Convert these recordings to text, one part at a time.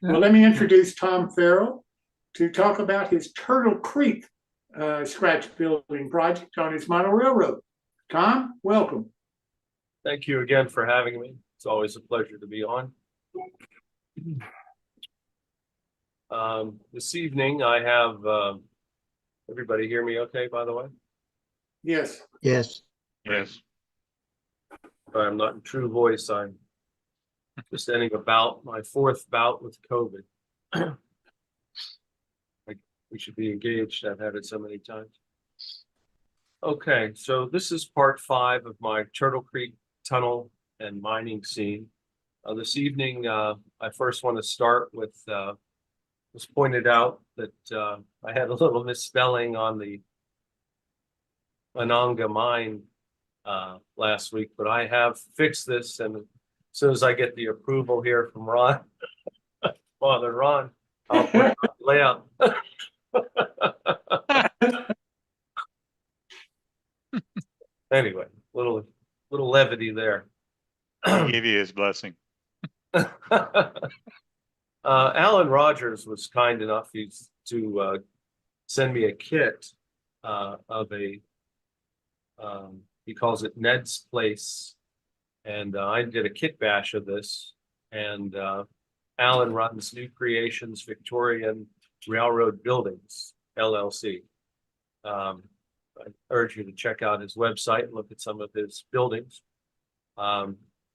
Well, let me introduce Tom Farrell to talk about his Turtle Creek scratch building project on his model railroad. Tom, welcome. Thank you again for having me. It's always a pleasure to be on. This evening I have, everybody hear me okay, by the way? Yes. Yes. Yes. If I'm not in true voice, I'm just ending my fourth bout with COVID. We should be engaged. I've had it so many times. Okay, so this is part 5 of my Turtle Creek tunnel and mining scene. This evening, I first want to start with, it was pointed out that I had a little misspelling on the Ananga mine last week, but I have fixed this, and as soon as I get the approval here from Ron, Father Ron, I'll put it on layout. Anyway, little levity there. He gave you his blessing. Alan Rogers was kind enough to send me a kit of a he calls it Ned's Place, and I did a kit bash of this. And Alan runs New Creations Victorian Railroad Buildings LLC. I urge you to check out his website and look at some of his buildings.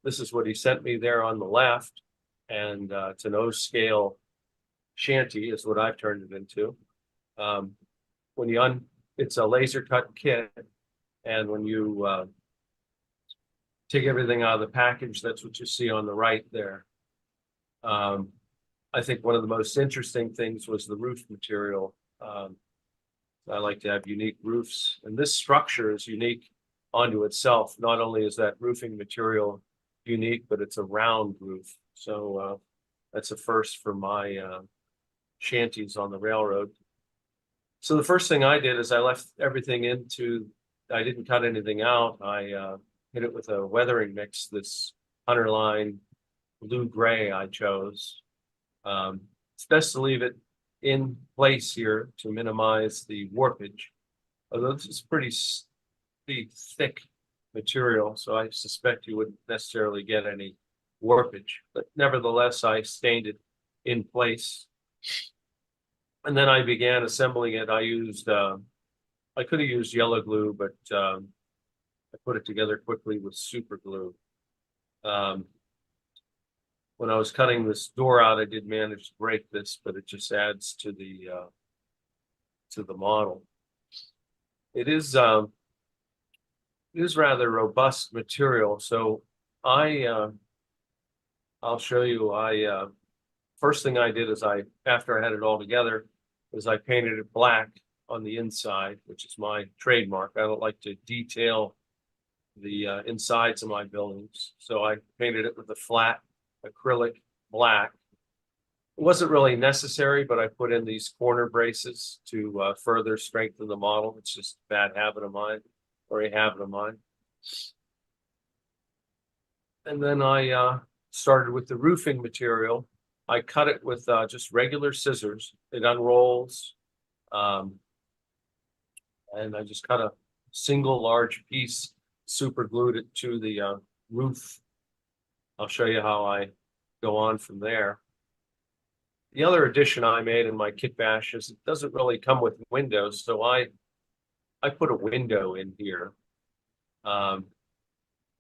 This is what he sent me there on the left, and it's an O-scale shanty is what I've turned it into. It's a laser cut kit, and when you take everything out of the package, that's what you see on the right there. I think one of the most interesting things was the roof material. I like to have unique roofs, and this structure is unique onto itself. Not only is that roofing material unique, but it's a round roof. So that's a first for my shanties on the railroad. So the first thing I did is I left everything I didn't cut anything out. I hit it with a weathering mix, this Hunterline blue gray I chose. It's best to leave it in place here to minimize the warpage. Although this is pretty thick material, so I suspect you wouldn't necessarily get any warpage, but nevertheless I stained it in place. And then I began assembling it. I could have used yellow glue, but I put it together quickly with super glue. When I was cutting this door out, I did manage to break this, but it just adds to the model. It is rather robust material. So I'll show you. First thing I did is after I had it all together, is I painted it black on the inside, which is my trademark. I don't like to detail the insides of my buildings, so I painted it with a flat acrylic black. It wasn't really necessary, but I put in these corner braces to further strengthen the model. It's just a bad habit of mine, or a habit of mine. And then I started with the roofing material. I cut it with just regular scissors. It unrolls. And I just cut a single large piece, super glued it to the roof. I'll show you how I go on from there. The other addition I made in my kit bash is it doesn't really come with windows, so I put a window in here. And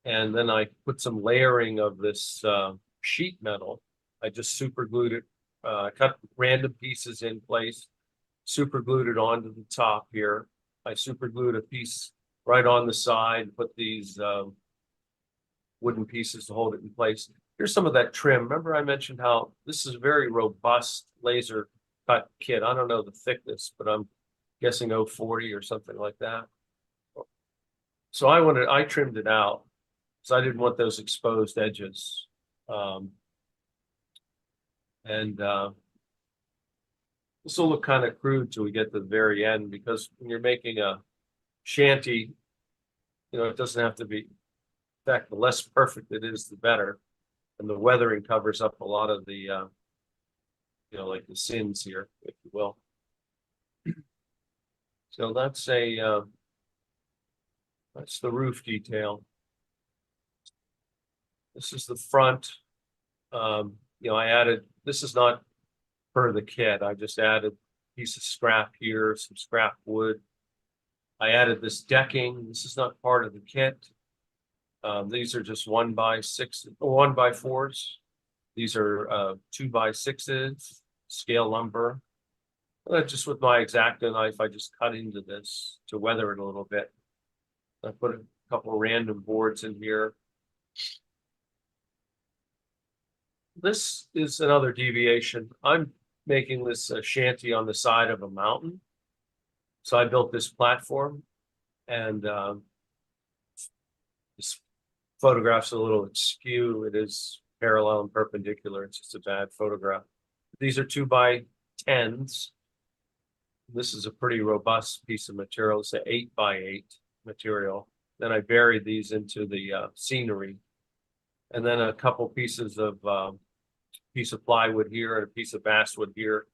then I put some layering of this sheet metal. I just super glued it, cut random pieces in place, super glued it onto the top here. I super glued a piece right on the side, put these wooden pieces to hold it in place. Here's some of that trim. Remember I mentioned how this is a very robust laser cut kit. I don't know the thickness, but I'm guessing 040 or something like that. So I trimmed it out because I didn't want those exposed edges. This will look kind of crude till we get to the very end, because when you're making a shanty, it doesn't have to be. In fact, the less perfect it is, the better. And the weathering covers up a lot of the you know, like the sins here, if you will. So that's a, that's the roof detail. This is the front. You know, I added, this is not per the kit. I just added a piece of scrap here, some scrap wood. I added this decking. This is not part of the kit. These are just 1x6, 1x4s. These are 2x6s, scale lumber. Just with my X-Acto knife, I just cut into this to weather it a little bit. I put a couple random boards in here. This is another deviation. I'm making this a shanty on the side of a mountain. So I built this platform, and this photograph's a little askew. It is parallel and perpendicular. It's just a bad photograph. These are 2x10s. This is a pretty robust piece of material. It's an 8x8 material. Then I buried these into the scenery, and then a couple pieces of piece of plywood here and a piece of basswood here.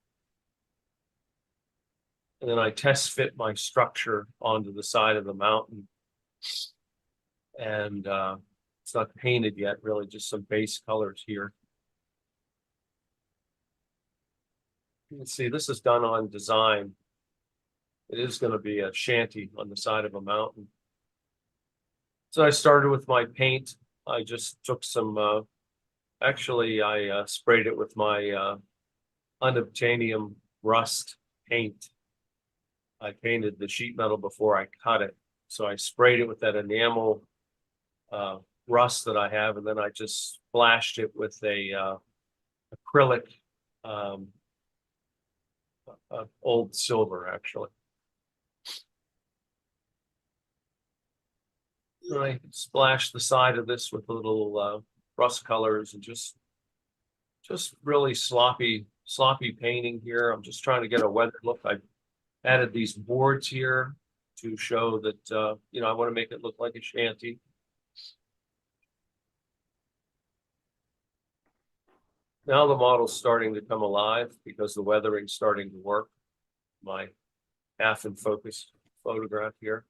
And then I test fit my structure onto the side of the mountain. And it's not painted yet, really, just some base colors here. You can see this is done on design. It is going to be a shanty on the side of a mountain. So I started with my paint. I just took some, actually I sprayed it with my unobtainium rust paint. I painted the sheet metal before I cut it. So I sprayed it with that enamel rust that I have, and then I just splashed it with a acrylic old silver, actually. And I splashed the side of this with a little rust colors and just really sloppy painting here. I'm just trying to get a weathered look. I added these boards here to show that you know, I want to make it look like a shanty. Now the model's starting to come alive because the weathering's starting to work. My half in focus photograph here.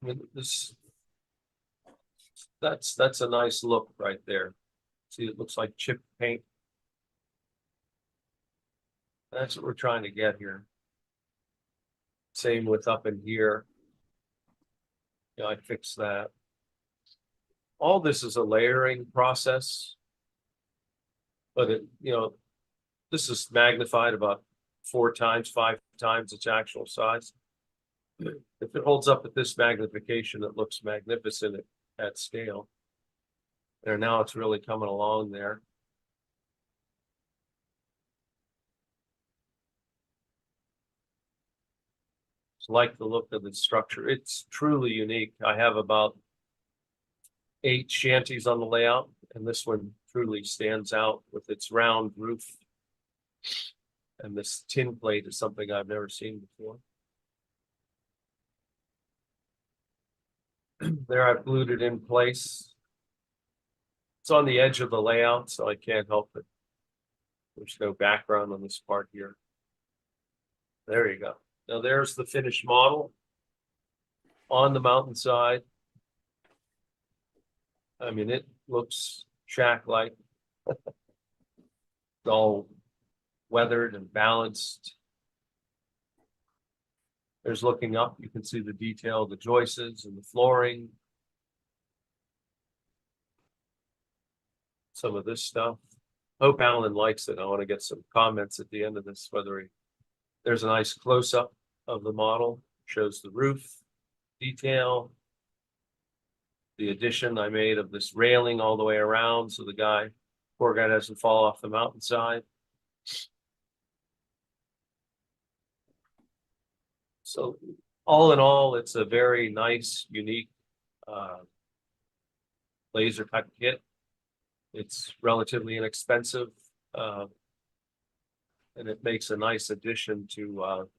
I mean, that's a nice look right there. See, it looks like chip paint. That's what we're trying to get here. Same with up in here. Yeah, I fixed that. All this is a layering process, but it, you know, this is magnified about 4 times, 5 times its actual size. If it holds up at this magnification, it looks magnificent at scale. There, now it's really coming along there. Like the look of the structure. It's truly unique. I have about 8 shanties on the layout, and this one truly stands out with its round roof. And this tin plate is something I've never seen before. There, I've glued it in place. It's on the edge of the layout, so I can't help it. There's no background on this part here. There you go. Now there's the finished model on the mountainside. I mean, it looks shack-like. It's all weathered and balanced. There's looking up, you can see the detail of the joists and the flooring. Some of this stuff. Hope Alan likes it. I want to get some comments at the end of this, whether he, there's a nice close-up of the model, shows the roof detail. The addition I made of this railing all the way around so the poor guy doesn't fall off the mountainside. So all in all, it's a very nice, unique laser cut kit. It's relatively inexpensive, and it makes a nice addition to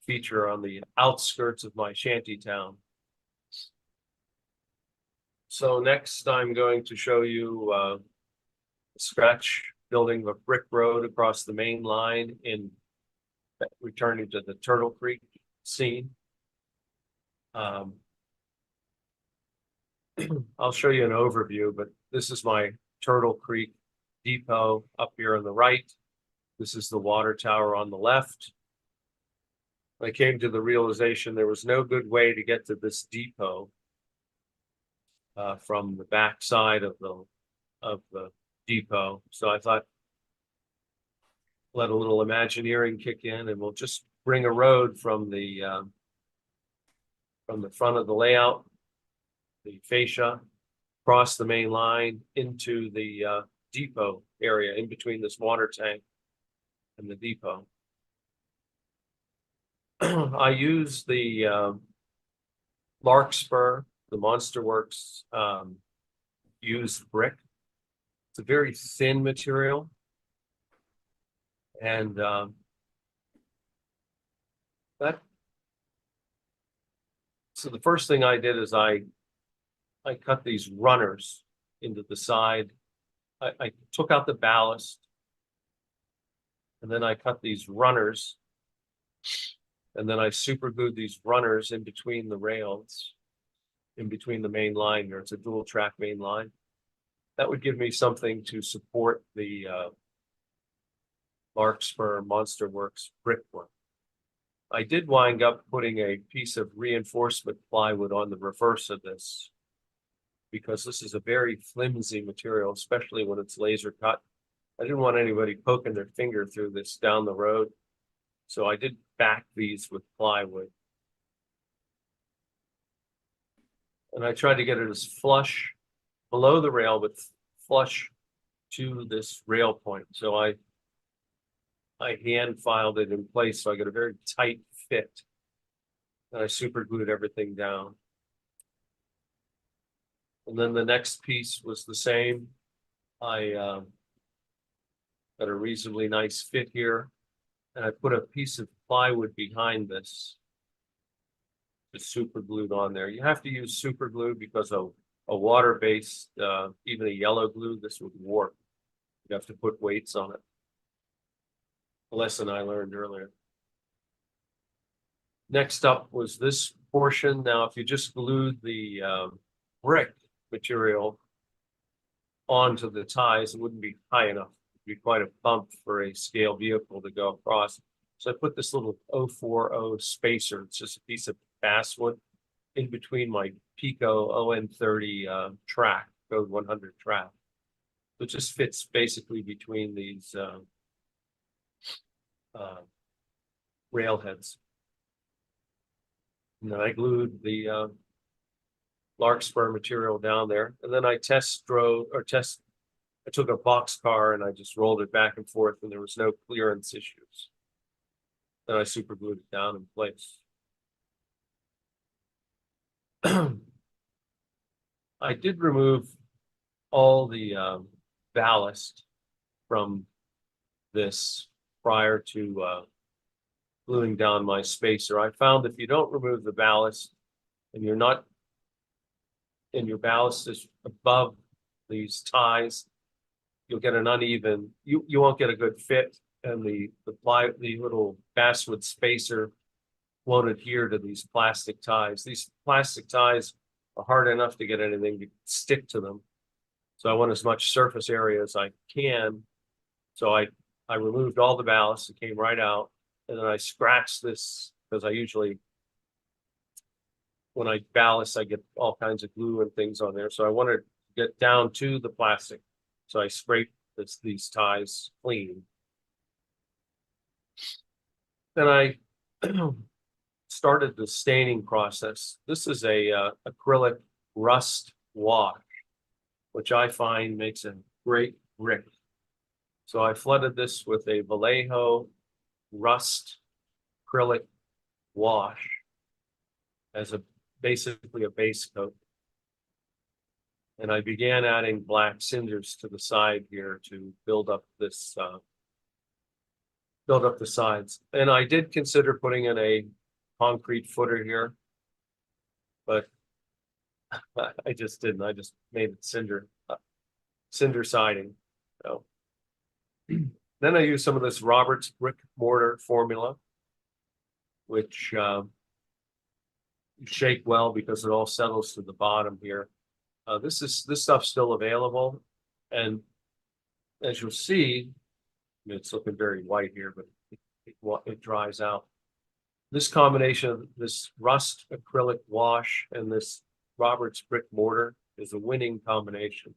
feature on the outskirts of my shanty town. So next I'm going to show you a scratch building a brick road across the main line in returning to the Turtle Creek scene. I'll show you an overview, but this is my Turtle Creek depot up here on the right. This is the water tower on the left. I came to the realization there was no good way to get to this depot from the back side of the depot. So I thought, let a little Imagineering kick in, and we'll just bring a road from the front of the layout, the fascia, across the main line into the depot area in between this water tank and the depot. I use the Larkspur, the Monster Works used brick. It's a very thin material. And so the first thing I did is I cut these runners into the side. I took out the ballast, and then I cut these runners, and then I super glued these runners in between the rails, in between the main line here. It's a dual track main line. That would give me something to support the Larkspur Monster Works brickwork. I did wind up putting a piece of reinforcement plywood on the reverse of this, because this is a very flimsy material, especially when it's laser cut. I didn't want anybody poking their finger through this down the road. So I did back these with plywood. And I tried to get it as flush below the rail, but flush to this rail point. So I hand filed it in place, so I got a very tight fit. And I super glued everything down. And then the next piece was the same. I got a reasonably nice fit here. And I put a piece of plywood behind this, just super glued on there. You have to use super glue because a water-based, even a yellow glue, this would warp. You have to put weights on it. A lesson I learned earlier. Next up was this portion. Now, if you just glued the brick material onto the ties, it wouldn't be high enough. It'd be quite a bump for a scale vehicle to go across. So I put this little 040 spacer. It's just a piece of basswood in between my Pico On30 track, code 100 track. It just fits basically between these rail heads. And then I glued the Larkspur material down there, and then I I took a box car and I just rolled it back and forth, and there was no clearance issues. Then I super glued it down in place. I did remove all the ballast from this prior to gluing down my spacer. I found if you don't remove the ballast and your ballast is above these ties, you'll get an uneven, you won't get a good fit, and the little basswood spacer won't adhere to these plastic ties. These plastic ties are hard enough to get anything to stick to them. So I want as much surface area as I can. So I removed all the ballast, it came right out, and then I scratched this, because I usually, when I ballast, I get all kinds of glue and things on there. So I wanted to get down to the plastic. So I scraped these ties clean. Then I started the staining process. This is a acrylic rust wash, which I find makes a great brick. So I flooded this with a Vallejo rust acrylic wash as basically a base coat. And I began adding black cinders to the side here to build up this, build up the sides. And I did consider putting in a concrete footer here, but I just didn't. I just made it cinder siding. So Then I use some of this Roberts brick mortar formula, which you shake well because it all settles to the bottom here. This stuff's still available, and as you'll see, I mean, it's looking very white here, but it dries out. This combination of this rust acrylic wash and this Roberts brick mortar is a winning combination.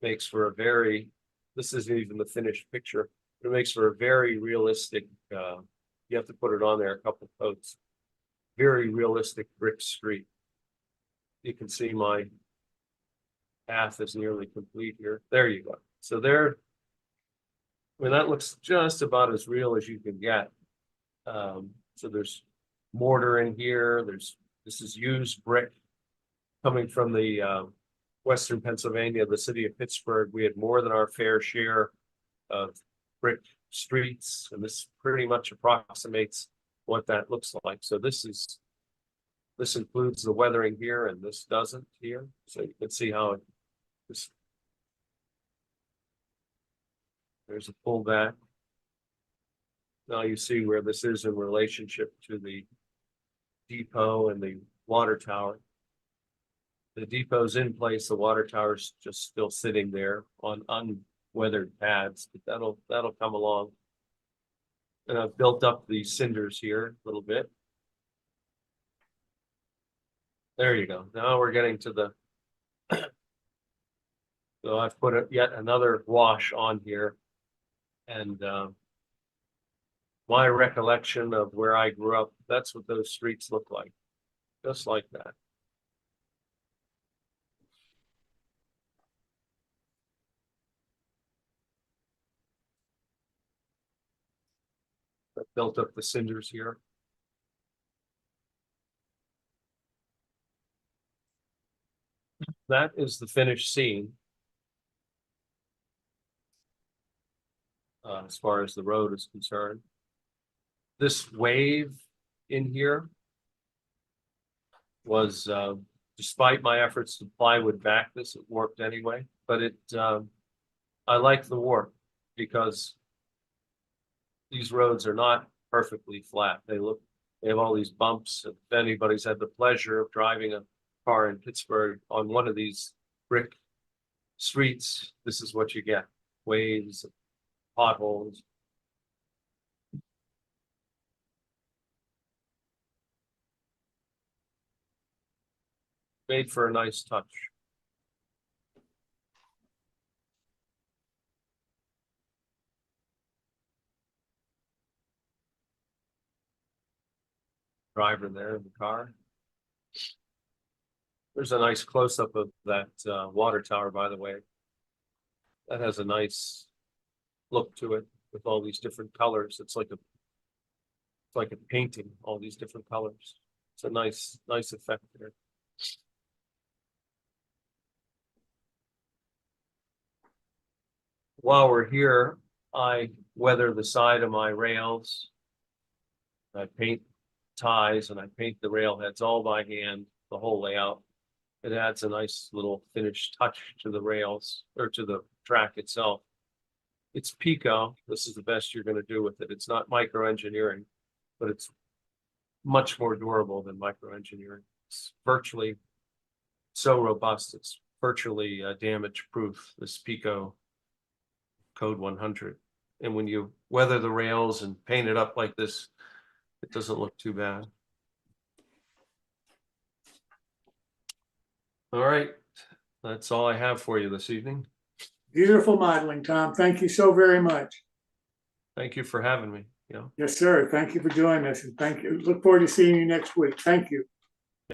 Makes for a very, this isn't even the finished picture, but it makes for a very realistic, you have to put it on there a couple coats, very realistic brick street. You can see my path is nearly complete here. There you go. So there, I mean, that looks just about as real as you can get. So there's mortar in here. This is used brick coming from the Western Pennsylvania, the city of Pittsburgh. We had more than our fair share of brick streets, and this pretty much approximates what that looks like. So this includes the weathering here, and this doesn't here. So you can see how there's a pullback. Now you see where this is in relationship to the depot and the water tower. The depot's in place, the water tower's just still sitting there on unweathered pads, but that'll come along. And I've built up the cinders here a little bit. There you go. Now we're getting to the so I've put yet another wash on here, and my recollection of where I grew up, that's what those streets look like, just like that. I built up the cinders here. That is the finished scene. As far as the road is concerned. This wave in here was, despite my efforts to plywood back this, it worked anyway, but I like the warp because these roads are not perfectly flat. They have all these bumps. If anybody's had the pleasure of driving a car in Pittsburgh on one of these brick streets, this is what you get. Waves, potholes. Made for a nice touch. Driver there in the car. There's a nice close-up of that water tower, by the way. That has a nice look to it with all these different colors. It's like a painting, all these different colors. It's a nice effect there. While we're here, I weather the side of my rails. I paint ties and I paint the railheads all by hand, the whole layout. It adds a nice little finished touch to the rails or to the track itself. It's Pico. This is the best you're going to do with it. It's not micro-engineering, but it's much more durable than micro-engineering. It's virtually so robust. It's virtually damage proof, this Pico Code 100. And when you weather the rails and paint it up like this, it doesn't look too bad. All right, that's all I have for you this evening. Beautiful modeling, Tom. Thank you so very much. Thank you for having me. Yes, sir. Thank you for joining us, and thank you. Look forward to seeing you next week. Thank you.